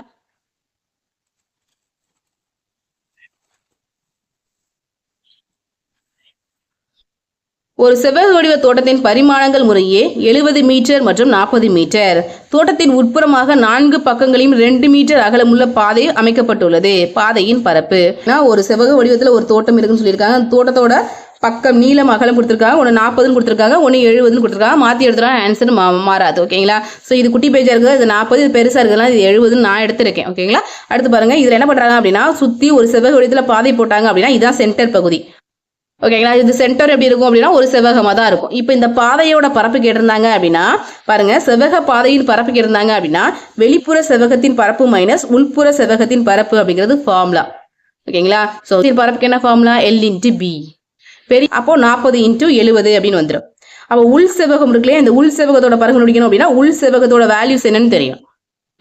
ஒரு செவ்வக வடிவ தோட்டத்தின் பரிமாணங்கள் முறையே 70 மீட்டர் மற்றும் 40 மீட்டர். தோட்டத்தின் உட்புறமாக 4 பக்கங்களையும் 2 மீட்டர் அகலமுள்ள பாதை அமைக்கப்பட்டுள்ளது. பாதையின் பரப்பு. ஒரு செவ்வக வடிவத்தில் ஒரு தோட்டம் இருக்குன்னு சொல்லியிருக்காங்க. அந்த தோட்டத்தோட பக்கம் நீளம் அகலம் கொடுத்துருக்காங்க. ஒன்று 40ன்னு கொடுத்துருக்காங்க, ஒன்று 70ன்னு கொடுத்துருக்காங்க. மாற்றி எடுத்துலாம் ஆன்சர் மாறாது. ஓகேங்களா? ஸோ இது குட்டி பேஜாக இருக்குது, இது 40, இது பெருசாக இருக்குதுலாம் இது 70ன்னு நான் எடுத்துருக்கேன். ஓகேங்களா? அடுத்து பாருங்கள், இதில் என்ன பண்ணுறாங்க அப்படின்னா சுற்றி ஒரு செவ்வக வடிவத்தில் பாதை போட்டாங்க அப்படின்னா இதுதான் சென்டர் பகுதி. ஓகேங்களா? இது சென்டர் எப்படி இருக்கும் அப்படின்னா ஒரு செவ்வகமாக தான் இருக்கும். இப்போ இந்த பாதையோட பரப்பு கேட்டிருந்தாங்க அப்படின்னா பாருங்க, செவ்வக பாதையின் பரப்பு கேட்டிருந்தாங்க அப்படின்னா வெளிப்புற செவ்வகத்தின் பரப்பு மைனஸ் உள்புற செவ்வகத்தின் பரப்பு அப்படிங்கிறது ஃபார்முலா. ஓகேங்களா? ஸோ பரப்புக்கு என்ன ஃபார்முலா, L/B. பெரிய அப்போ 40 × 70 அப்படின்னு வந்துடும். அப்போ உள் செவ்வகம் இருக்குல்லையா, இந்த உள் செவ்வகத்தோட பரப்பு முடிக்கணும் அப்படின்னா உள் செவ்வகத்தோட வேல்யூஸ் என்னன்னு தெரியும்.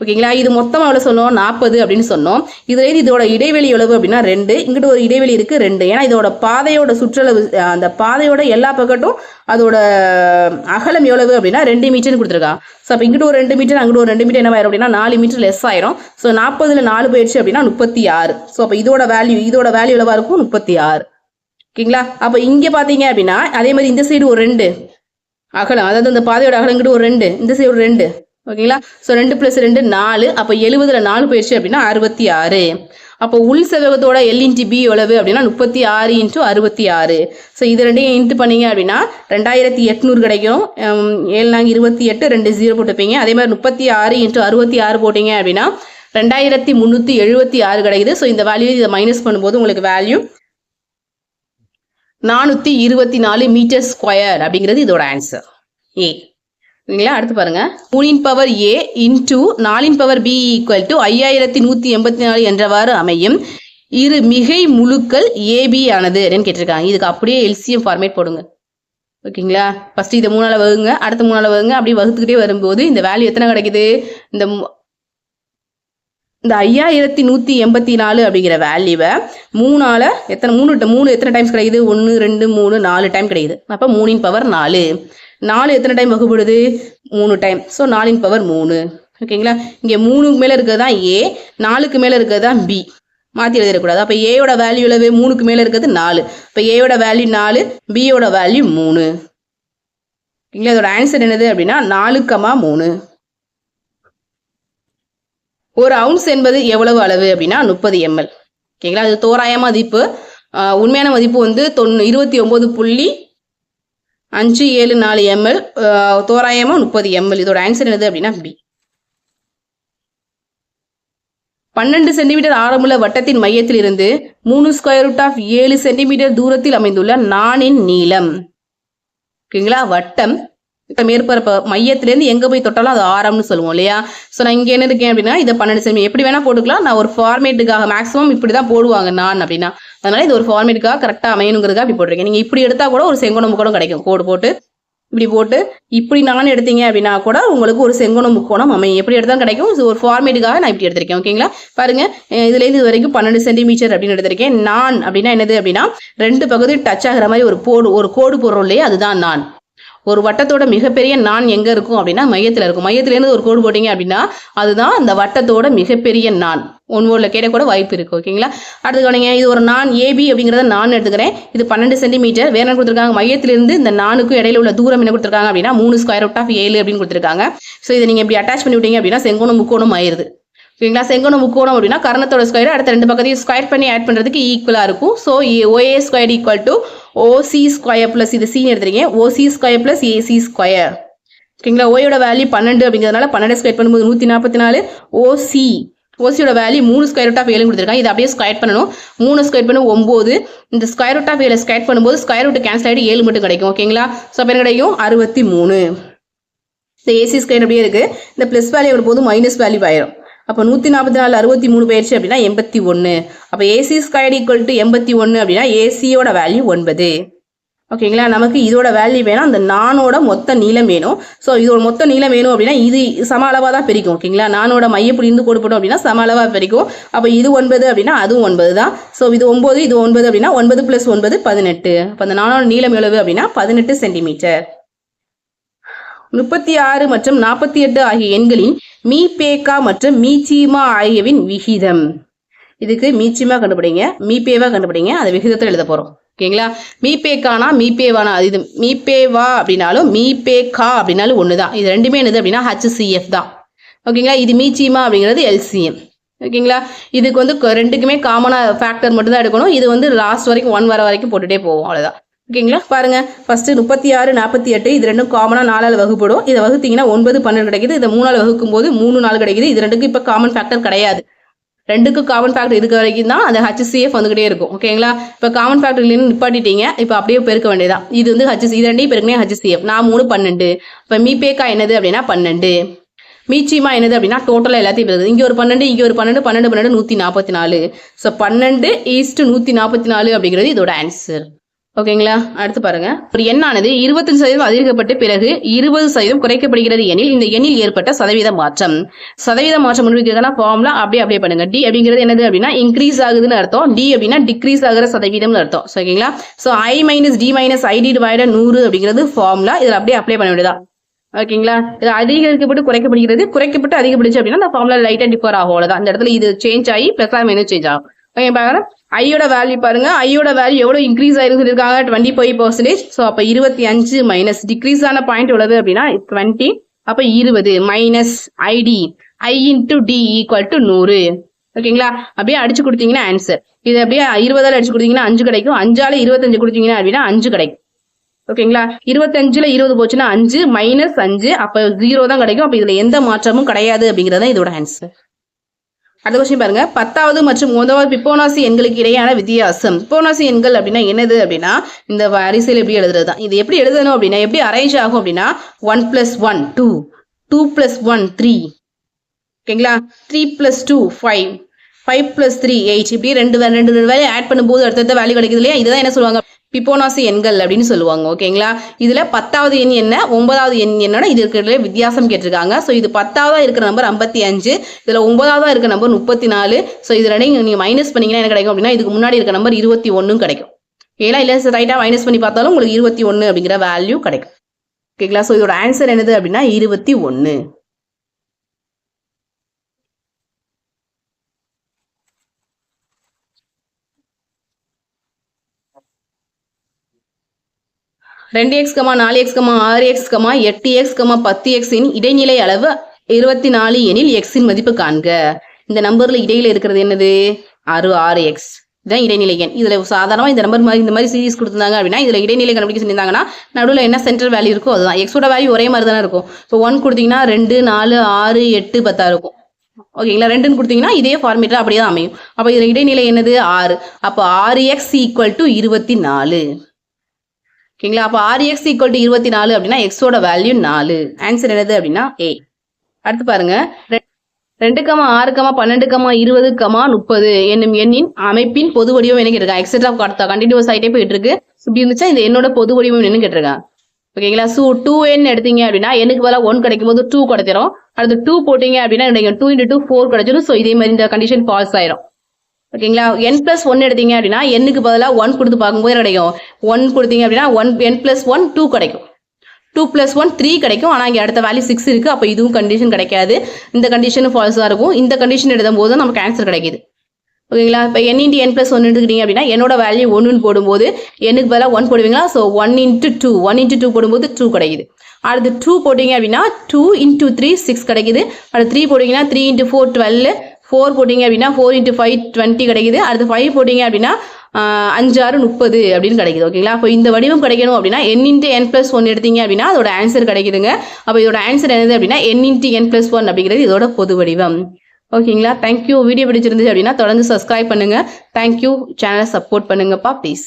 ஓகேங்களா. இது மொத்தமாக எவ்வளோ சொன்னோம் 40 அப்படின்னு சொன்னோம். இதுலேருந்து இதோட இடைவெளி எவ்வளவு அப்படின்னா 2, இங்கிட்ட ஒரு இடைவெளி இருக்குது 2. ஏன்னா இதோட பாதையோட சுற்றளவு அந்த பாதையோட எல்லா பக்கட்டும் அதோட அகலம் எவ்வளவு அப்படின்னா 2 மீட்டர்னு கொடுத்துருக்கான். ஸோ அப்போ இங்கிட்ட ஒரு 2 மீட்டர் அங்கிட்ட ஒரு 2 மீட்டர் என்ன ஆயிரும் அப்படின்னா 4 மீட்டர் லெஸ் ஆயிரும். ஸோ 40ல் 4 போயிடுச்சு அப்படின்னா 36. ஸோ அப்போ இதோட வேல்யூ எவ்வளவா இருக்கும் 36. ஓகேங்களா. அப்போ இங்கே பார்த்தீங்க அப்படின்னா அதே மாதிரி இந்த சைடு ஒரு 2 அகலம், அதாவது அந்த பாதையோட அகலம் இங்கிட்ட ஒரு 2, இந்த சைடு ஒரு 2. ஓகேங்களா. ஸோ 2 + 2 4. அப்போ 70ல் 4 போயிடுச்சு அப்படின்னா 66. அப்போ உள் செவ்வகத்தோட L/B எவ்வளவு அப்படின்னா 36 × 66. ஸோ இது ரெண்டையும் இன்ட்டு பண்ணீங்க அப்படின்னா 2800 கிடைக்கும். 7 4 28, 2 0 போட்டுப்பீங்க. அதே மாதிரி 36 × 66 போட்டிங்க அப்படின்னா 2376 கிடைக்குது. ஸோ இந்த வேல்யூ இதை மைனஸ் பண்ணும்போது உங்களுக்கு வேல்யூ 424 மீட்டர் ஸ்கொயர் அப்படிங்கிறது இதோட ஆன்சர் ஏ. சரிங்களா. அடுத்து பாருங்க 3 ன் பவர் A × 4 ன் பவர் B = 5184 என்றவாறு அமையும் இரு மிகை முழுக்கள் AB ஆனது அப்படின்னு கேட்டிருக்காங்க. இதுக்கு அப்படியே LCM ஃபார்மேட் போடுங்க. ஓகேங்களா. ஃபர்ஸ்ட் இதை 3ஆல் வகுங்க, அடுத்த 3ஆல் வகுங்க, அப்படி வகுத்துக்கிட்டே வரும்போது இந்த வேல்யூ எத்தனை கிடைக்குது, இந்த 5184 அப்படிங்கிற வேல்யூவை 3ஆல் எத்தனை டைம்ஸ் கிடைக்குது, 1 2 3 4 டைம் கிடைக்குது. அப்போ 3 ன் பவர் 4. 4 எத்தனை டைம் வகுப்படுது, 3 டைம். ஸோ 4 ன் பவர் 3. ஓகேங்களா. இங்கே 3க்கு மேலே இருக்கிறது தான் A, 4க்கு மேலே இருக்கிறது தான் B. மாற்றி எழுதிடக்கூடாது. அப்போ ஏயோட வேல்யூ எவ்வளவு, 3க்கு மேலே இருக்கிறது 4. இப்போ ஏயோட வேல்யூ 4, பியோட வேல்யூ 3. ஓகேங்களா. இதோட ஆன்சர் என்னது அப்படின்னா 4,3. ஒரு அவுன்ஸ் என்பது எவ்வளவு அளவு அப்படின்னா 30 ml. ஓகேங்களா. அது தோராயமாக மதிப்பு, உண்மையான மதிப்பு வந்து 29.574 ml, தோராயமாக 30 ml. இதோட ஆன்சர் என்னது அப்படின்னா பி. 12 சென்டிமீட்டர் ஆரமுள்ள வட்டத்தின் மையத்தில் இருந்து 3√7 சென்டிமீட்டர் தூரத்தில் அமைந்துள்ள நாணின் நீளம். ஓகேங்களா. வட்டம் மேற்பரப்பு மையத்திலேருந்து எங்கே போய் தொட்டாலும் அது ஆரம்னு சொல்லுவோம் இல்லையா. ஸோ நான் இங்கே என்ன இருக்கேன் அப்படின்னா இதை 12 சென்டிமீட்டர் எப்படி வேணால் போட்டுக்கலாம். நான் ஒரு ஃபார்மேட்டுக்காக மேக்ஸிமம் இப்படி தான் போடுவாங்க நான் அப்படின்னா, அதனால இது ஒரு ஃபார்மேட்டுக்காக கரெக்டாக அமையணுங்கிறதுக்காக அப்படி போட்டிருக்கேன். நீங்கள் இப்படி எடுத்தால் கூட ஒரு செங்கோண முக்கோணம் கிடைக்கும். கோடு போட்டு இப்படி போட்டு இப்படி நான் எடுத்தீங்க அப்படின்னா கூட உங்களுக்கு ஒரு செங்கோண முக்கோணம் அமையும். எப்படி எடுத்தாலும் கிடைக்கும். இது ஒரு ஃபார்மேட்டுக்காக நான் இப்படி எடுத்திருக்கேன். ஓகேங்களா. பாருங்க, இதுலேருந்து இது வரைக்கும் 12 சென்டிமீட்டர் அப்படின்னு எடுத்திருக்கேன். நான் அப்படின்னா என்னது அப்படின்னா 2 பகுதி டச் ஆகிற மாதிரி ஒரு கோடு போடுறோம் இல்லையா, அதுதான் நான். ஒரு வட்டத்தோட மிகப்பெரிய நான் எங்க இருக்கும் அப்படின்னா மையத்தில் இருக்கும். மையத்திலேருந்து ஒரு கோடு போட்டீங்க அப்படின்னா அதுதான் அந்த வட்டத்தோட மிகப்பெரிய நான். ஒன்வோர்ல கேட்ட கூட வாய்ப்பு இருக்கு. ஓகேங்களா. அடுத்து கவனிங்க, இது ஒரு நான் ஏபி அப்படிங்கிறத நான் எடுத்துக்கிறேன். இது 12 சென்டிமீட்டர். வேற என்ன கொடுத்துருக்காங்க, மையத்திலிருந்து இந்த நானுக்கும் இடையில உள்ள தூரம் என்ன கொடுத்துருக்காங்க அப்படின்னா 3√7 அப்படின்னு கொடுத்துருக்காங்க. ஸோ இதை நீங்க இப்படி அட்டாச் பண்ணி விட்டீங்க அப்படின்னா செங்கோண முக்கோணம் ஆயிருது. ஓகேங்களா. செங்கோண முக்கோணம் அப்படின்னா கர்ணத்தோட ஸ்கொயர் அடுத்த 2 பக்கத்தையும் ஸ்கொயர் பண்ணி ஆட் பண்ணுறதுக்கு ஈக்குவலாக இருக்கும். ஸோ OA² = OC² + இது C எடுத்துருக்கீங்க, OC² + AC². ஓகேங்களா. ஓயோட வேல்யூ 12 அப்படிங்கிறதுனால 12 ஸ்கொயர் பண்ணும்போது 144. ஓசியோட வேல்யூ 3√7 கொடுத்துருக்காங்க. இதை அப்படியே ஸ்கொயர் பண்ணணும். 3 ஸ்கொயர் பண்ண 9. இந்த √7 ஸ்கொயர் பண்ணும்போது ஸ்கொயர் ரூட் கேன்சல் ஆகிட்டு 7 மட்டும் கிடைக்கும். ஓகேங்களா. ஸோ அப்போ என்ன கிடைக்கும் 63. இந்த AC² அப்படியே இருக்கு. இந்த ப்ளஸ் வேல்யூ வரும்போது மைனஸ் வேல்யூ ஆயிரும். அப்போ 144 63 போயிடுச்சு அப்படின்னா 81. அப்போ AC² = 81 அப்படின்னா ஏசியோட வேல்யூ 9. ஓகேங்களா. நமக்கு இதோட வேல்யூ வேணும், அந்த நானோட மொத்த நீளம் வேணும். ஸோ இதோட மொத்த நீளம் வேணும் அப்படின்னா இது சம அளவாக தான் பிரிக்கும். ஓகேங்களா. நானோட மையப்படி இருந்து கோடு போட்டோம் அப்படின்னா சம அளவாக பிரிக்கும். அப்போ இது 9 அப்படின்னா அதுவும் 9 தான். ஸோ இது 9, இது 9 அப்படின்னா 9 + 9 18. அப்போ அந்த நானோட நீளம் எவ்வளவு அப்படின்னா 18 சென்டிமீட்டர். 36 மற்றும் 48 ஆகிய எண்களின் மீபேக்கா மற்றும் மீச்சீமா ஆகியவின் விகிதம். இதுக்கு மீச்சிமா கண்டுபிடிங்க, மீபேவா கண்டுபிடிங்க. அதை விகிதத்தில் எழுத போறோம். ஓகேங்களா. மீபேக்கானா மீபேவானா, இது மீபேவா அப்படின்னாலும் மீபேக்கா அப்படின்னாலும் ஒண்ணுதான். இது ரெண்டுமே என்னது அப்படின்னா HCF தான். ஓகேங்களா. இது மீச்சிமா அப்படிங்கிறது LCM. ஓகேங்களா. இதுக்கு வந்து ரெண்டுக்குமே காமனா ஃபேக்டர் மட்டும் தான் எடுக்கணும். இது வந்து லாஸ்ட் வரைக்கும் 1 வர வரைக்கும் போட்டுட்டே போவோம், அவ்வளவுதான். ஓகேங்களா. பாருங்க, ஃபர்ஸ்ட் 36 48 இது ரெண்டும் காமனா 4ஆல் வகுப்படும். இதை வகுத்தீங்கன்னா 9 12 கிடைக்குது. இதை 3ஆல் வகுக்கும் போது 3 4 கிடைக்குது. இது ரெண்டுக்கும் இப்போ காமன் ஃபேக்டர் கிடையாது. ரெண்டுக்கும் காமன் ஃபேக்டர் இருக்க வரைக்கும் தான் அந்த HCF வந்துகிட்டே இருக்கும். ஓகேங்களா. இப்போ காமன் ஃபேக்டர் இல்லைன்னு நிப்பாட்டிட்டீங்க. இப்போ அப்படியே பெருக்க வேண்டியதான். இது வந்து இது ரெண்டையும் பெருக்கனே HCF. நான் 3 12. இப்போ மீபேக்கா என்னது அப்படின்னா 12. மீச்சிமா என்னது அப்படின்னா டோட்டலாக எல்லாத்தையும் பெருக்குது. இங்கே ஒரு 12, இங்கே ஒரு 12, 12 12 144. ஸோ 12 = 144 அப்படிங்கிறது இதோட ஆன்சர். ஓகேங்களா? அடுத்து பாருங்க. ஒரு எண்ணானது 25% அதிகரிக்கப்பட்டு பிறகு 20% குறைக்கப்படுகிறது எனில் இந்த எண்ணில் ஏற்பட்ட சதவீத மாற்றம். சதவீத மாற்றம் முன்வைக்கிறதுனா ஃபார்முலா அப்படியே பண்ணுங்க. டி அப்படிங்கிறது என்னது அப்படின்னா இன்க்ரீஸ் ஆகுதுன்னு அர்த்தம். டி அப்படின்னா டிக்ரீஸ் ஆகிற சதவீதம்னு அர்த்தம். ஓகேங்களா? So I minus T minus IT divided 100 அப்படிங்கிறது ஃபார்முலா. இதில் அப்படியே அப்ளை பண்ண வேண்டியதா. ஓகேங்களா? இது அதிகரிக்கப்பட்டு குறைக்கப்படுகிறது. குறைக்கப்பட்டு அதிகப்படுச்சு அப்படின்னா அந்த ஃபார்முலா லைட்டா டிஃபர் ஆகும். அவ்வளவுதான். இந்த இடத்துல இது சேஞ்ச் ஆகி பிளஸ் ஆர் மைனஸ் சேஞ்ச் ஆகும். ஓகே பாருங்க. ஐயோட வேல்யூ பாருங்க. ஐயோட வேல்யூ எவ்வளவு இன்க்ரீஸ் ஆயிருக்கு சொல்லியிருக்காங்க 25%. ஸோ அப்ப 25 மைனஸ் டிக்ரீஸ் ஆன பாயிண்ட் எவ்வளவு அப்படின்னா 20. அப்ப 20 minus IT I into T equal to 100. ஓகேங்களா? அப்படியே அடிச்சு கொடுத்தீங்கன்னா ஆன்சர். இது அப்படியே 20ஆல அடிச்சு கொடுத்தீங்கன்னா 5 கிடைக்கும். 5ஆல 25 கொடுத்தீங்கன்னா அப்படின்னா 5 கிடைக்கும். ஓகேங்களா? 25ல 20 போச்சுன்னா 5 மைனஸ் 5 அப்ப 0 தான் கிடைக்கும். அப்ப இதுல எந்த மாற்றமும் கிடையாது அப்படிங்கறது இதோட ஆன்சர். அடுத்த கொஸ்டின் பாருங்க. 10வது மற்றும் 9வது பிபோனாசி எண்களுக்கு இடையான வித்தியாசம். பிபோனாசி எண்கள் அப்படின்னா என்னது அப்படின்னா இந்த வரிசையில் எப்படி எழுதுறது தான். இது எப்படி எழுதணும் அப்படின்னா எப்படி அரேஞ்ச் ஆகும் அப்படின்னா 1 + 1 2 2 + 1 3. ஓகேங்களா? 3 + 2 5 5 + 3 8. இப்படி ரெண்டு வேல்யூ ஆட் பண்ணும்போது அடுத்த வேல்யூ கிடைக்குது இல்லையா? இதுதான் என்ன சொல்லுவாங்க பிபோனாசி எண்கள் அப்படின்னு சொல்லுவாங்க. ஓகேங்களா? இதுல 10வது எண் என்ன 9வது எண் என்னன்னா இது இருக்கிற வித்தியாசம் கேட்டிருக்காங்க. ஸோ இது 10ஆவதா இருக்கிற நம்பர் 55, இதுல 9ஆவதா இருக்கிற நம்பர் 34. ஸோ இது ரெண்டையும் நீங்க மைனஸ் பண்ணீங்கன்னா என்ன கிடைக்கும் அப்படின்னா இதுக்கு முன்னாடி இருக்க நம்பர் 21 கிடைக்கும். ஏன்னா இல்ல ரைட்டா மைனஸ் பண்ணி பார்த்தாலும் உங்களுக்கு 21 அப்படிங்கிற வேல்யூ கிடைக்கும். ஓகேங்களா? ஸோ இதோட ஆன்சர் என்னது அப்படின்னா 21. ரெண்டு X 4x 6x 8x 10x இன் இடைநிலை அளவு 24 எனில் எக்ஸின் மதிப்பு காண்க. இந்த நம்பர்ல இடையில இருக்கிறது என்னது 6x. இதான் இடைநிலை எண். இதுல சாதாரணமா இந்த நம்பர் மாதிரி இந்த மாதிரி சீரிஸ் கொடுத்திருந்தாங்க அப்படின்னா இதுல இடைநிலை கண்டுபிடிக்க சொல்லியிருந்தாங்கன்னா நடுவில் என்ன சென்ட்ரல் வேல்யூ இருக்கோ அதுதான். எக்ஸோட வேல்யூ ஒரே மாதிரி தானே இருக்கும். இப்போ 1 கொடுத்தீங்கன்னா 2 4 6 8 10 இருக்கும். ஓகேங்களா? 2ன்னு கொடுத்தீங்கன்னா இதே ஃபார்மேட்டா அப்படியே தான் அமையும். அப்ப இதுல இடைநிலை என்னது 6. அப்போ 6x ஈக்குவல் டு 24. ஓகேங்களா? அப்போ 6x ஈக்குவல் டு 24 அப்படின்னா எக்ஸோட வேல்யூ 4. ஆன்சர் என்னது அப்படின்னா ஏ. அடுத்து பாருங்க. 2, 6, 12, 20, 30 என்னும் எண்ணின் அமைப்பின் பொது வடிவம் என்ன கேட்டிருக்காங்க. எக்ஸெட்ரா கண்டினியூஸ் ஆகிட்டே போயிட்டு இருக்கு. இப்படி இருந்துச்சா இந்த என்னோட பொது வடிவம் என்னன்னு கேட்டிருக்காங்க. ஓகேங்களா? ஸோ 2n எடுத்தீங்க அப்படின்னா எனக்கு பதிலாக 1 கிடைக்கும் போது 2 கிடைச்சிரும். அடுத்து 2 போட்டீங்க அப்படின்னா 2 × 2 4 கிடைச்சிடும். ஸோ இதே மாதிரி இந்த கண்டிஷன் ஃபால்ஸ் ஆயிரும். ஓகேங்களா? n+1 எடுத்தீங்க அப்படின்னா எண்ணுக்கு பதிலாக 1 கொடுத்து பார்க்கும்போது கிடைக்கும். 1 கொடுத்தீங்க அப்படின்னா n+1 2 கிடைக்கும். 2 + 1 3 கிடைக்கும். ஆனால் இங்கே அடுத்த வேல்யூ 6 இருக்கு. அப்போ இதுவும் கண்டிஷன் கிடைக்காது. இந்த கண்டிஷனும் ஃபால்ஸாக இருக்கும். இந்த கண்டிஷன் எழுதும் போது நமக்கு ஆன்சர் கிடைக்குது. ஓகேங்களா? இப்போ n × n+1 எடுத்துக்கிட்டீங்க அப்படின்னா என்னோட வேல்யூ 1ன்னு போடும்போது எண்ணுக்கு பதிலாக 1 போடுவீங்களா? ஸோ 1 × 2 1 × 2 போடும்போது 2 கிடைக்குது. அடுத்து 2 போட்டிங்க அப்படின்னா 2 × 3 6 கிடைக்குது. அடுத்து 3 போட்டிங்கன்னா 3 × 4 12. 4 போட்டிங்க அப்படின்னா 4 × 5 20 கிடைக்குது. அடுத்து 5 போட்டிங்க அப்படின்னா 5 6 30 அப்படின்னு கிடைக்குது. ஓகேங்களா? அப்போ இந்த வடிவம் கிடைக்கணும் அப்படின்னா n × n+1 எடுத்தீங்க அப்படின்னா அதோட ஆன்சர் கிடைக்குதுங்க. அப்போ இதோட ஆன்சர் என்னது அப்படின்னா n × n+1 அப்படிங்கிறது இதோட பொது வடிவம். ஓகேங்களா? தேங்க்யூ. வீடியோ பிடிச்சிருந்துச்சு அப்படின்னா தொடர்ந்து சப்ஸ்கிரைப் பண்ணுங்க. தேங்க்யூ. சேனலை சப்போர்ட் பண்ணுங்கப்பா ப்ளீஸ்.